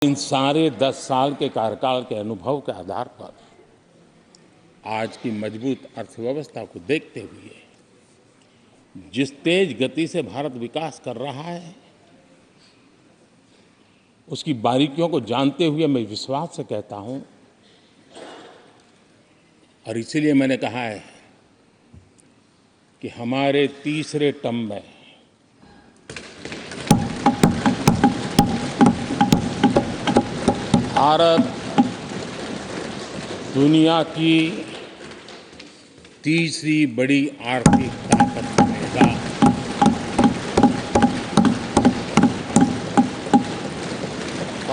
इन सारे 10 साल के कार्यकाल के अनुभव के आधार पर आज की मजबूत अर्थव्यवस्था को देखते हुए जिस तेज गति से भारत विकास कर रहा है, उसकी बारीकियों को जानते हुए मैं विश्वास से कहता हूं, और इसीलिए मैंने कहा है कि हमारे तीसरे टर्म में भारत दुनिया की तीसरी बड़ी आर्थिक ताकत बनेगा।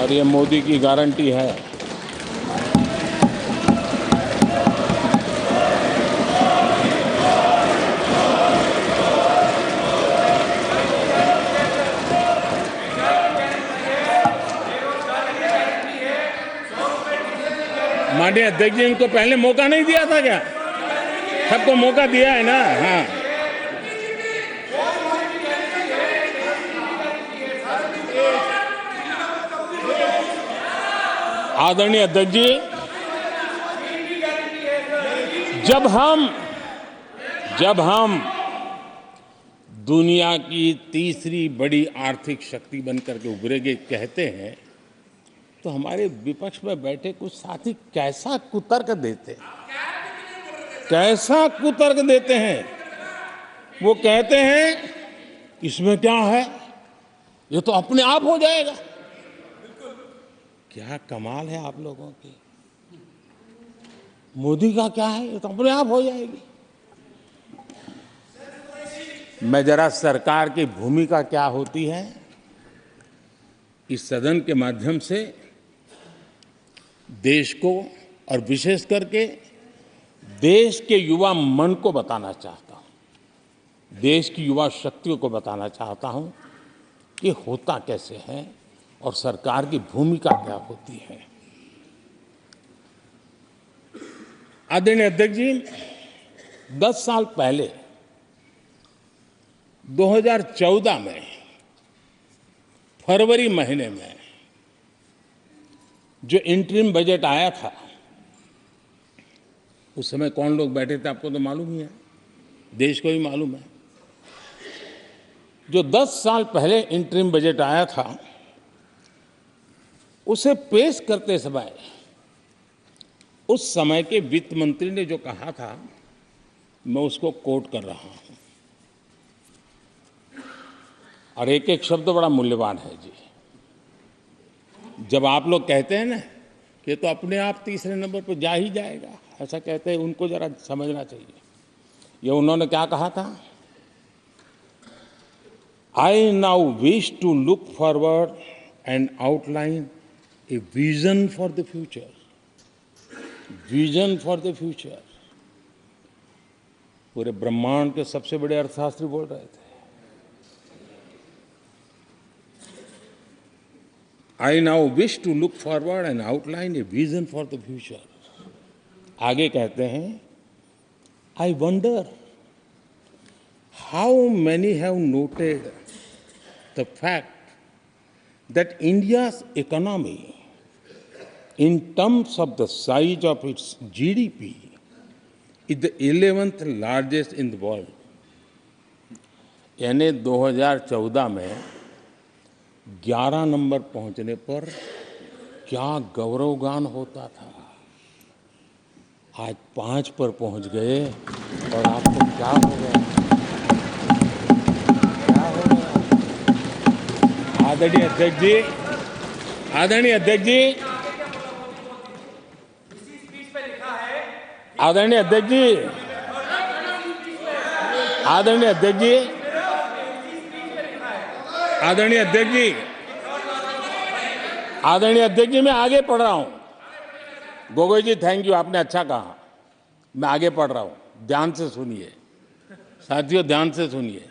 और ये मोदी की गारंटी है। माननीय अध्यक्ष जी, इनको पहले मौका नहीं दिया था क्या? सबको मौका दिया है ना? हाँ, आदरणीय अध्यक्ष जी, जब हम दुनिया की तीसरी बड़ी आर्थिक शक्ति बनकर के उभरेंगे कहते हैं, तो हमारे विपक्ष में बैठे कुछ साथी कैसा कुतर्क देते हैं। वो कहते हैं इसमें क्या है, ये तो अपने आप हो जाएगा। क्या कमाल है आप लोगों की। मोदी का क्या है, ये तो अपने आप हो जाएगी। मैं जरा सरकार की भूमिका क्या होती है इस सदन के माध्यम से देश को और विशेष करके देश के युवा मन को बताना चाहता हूं, देश की युवा शक्तियों को बताना चाहता हूं कि होता कैसे है और सरकार की भूमिका क्या होती है। आदरणीय अध्यक्ष जी, 10 साल पहले 2014 में फरवरी महीने में जो इंटरिम बजट आया था, उस समय कौन लोग बैठे थे आपको तो मालूम ही है, देश को भी मालूम है। जो 10 साल पहले इंटरिम बजट आया था, उसे पेश करते समय उस समय के वित्त मंत्री ने जो कहा था, मैं उसको कोट कर रहा हूं, और एक एक शब्द बड़ा मूल्यवान है जी। जब आप लोग कहते हैं ना कि तो अपने आप तीसरे नंबर पर जा ही जाएगा, ऐसा कहते हैं, उनको जरा समझना चाहिए। ये उन्होंने क्या कहा था, I now wish to look forward and outline a vision for the future. Vision for the future. पूरे ब्रह्मांड के सबसे बड़े अर्थशास्त्री बोल रहे थे। I now wish to look forward and outline a vision for the future. आगे कहते हैं, I wonder how many have noted the fact that India's economy, in terms of the size of its GDP, is the 11th largest in the world. यानी 2014 में 11 number पहुंचने पर क्या गौरवगान होता था। आज 5 पर पहुंच गए और आपको क्या हो गया, क्या हो गया। आदरणीय अध्यक्ष जी, आदरणीय अध्यक्ष जी, आदरणीय अध्यक्ष जी, आदरणीय अध्यक्ष जी, आदरणीय अध्यक्ष जी, आदरणीय अध्यक्ष जी, मैं आगे पढ़ रहा हूं। गोगोई जी, थैंक यू, आपने अच्छा कहा। मैं आगे पढ़ रहा हूं, ध्यान से सुनिए साथियों, ध्यान से सुनिए।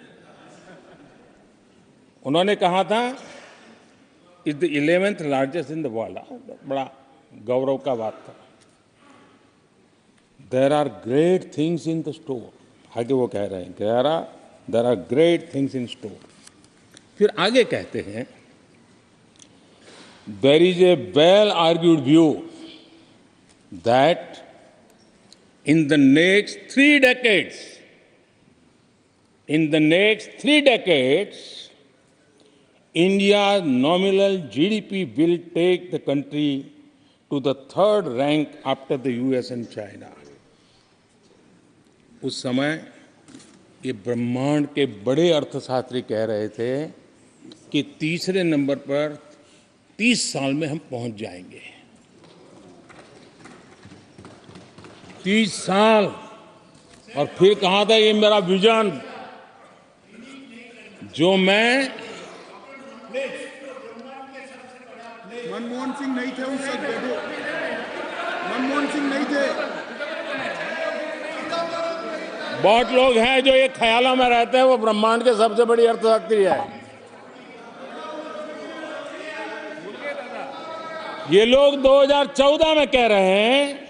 उन्होंने कहा था is the 11th largest in the world. बड़ा गौरव का बात था। There are great things in the store. आगे वो कह रहे हैं, there are great things in store. फिर आगे कहते हैं, there is a well-argued view that in the next 3 decades, India's nominal GDP will take the country to the third rank after the US and China. उस समय ये ब्रह्मांड के बड़े अर्थशास्त्री कह रहे थे कि तीसरे नंबर पर 30 साल में हम पहुंच जाएंगे। 30 साल। और फिर कहा था ये मेरा विजन जो मैं मनमोहन सिंह नहीं थे उस वक्त, मनमोहन सिंह नहीं थे। बहुत लोग हैं जो ये ख्यालों में रहते हैं वो ब्रह्मांड के सबसे बड़ी अर्थशास्त्री है। ये लोग 2014 में कह रहे हैं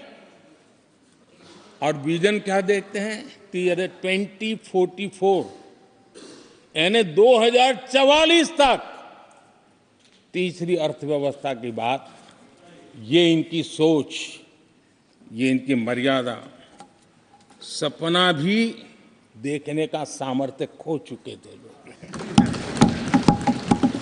और विजन क्या देखते हैं 2044 यानी 2044 तक तीसरी अर्थव्यवस्था की बात। ये इनकी सोच, ये इनकी मर्यादा, सपना भी देखने का सामर्थ्य खो चुके थे लोग।